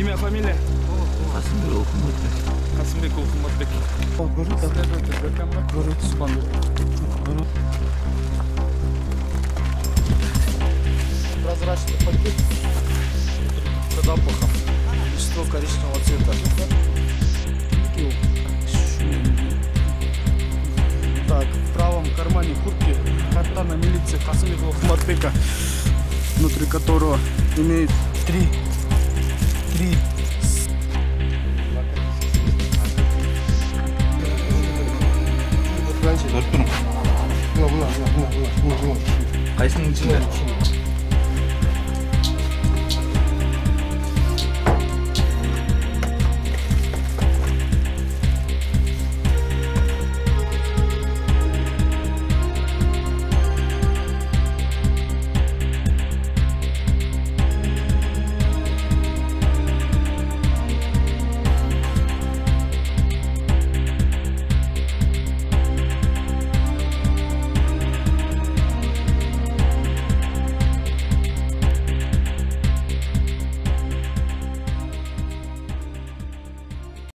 Имя, фамилия? Касымбек Ухматбек. Прозрачный пакет с запахом. Вещество коричневого цвета. Так, в правом кармане куртки карта на милиции Касымбека Ухматбека, внутри которого имеет три. Қайсының ішінде?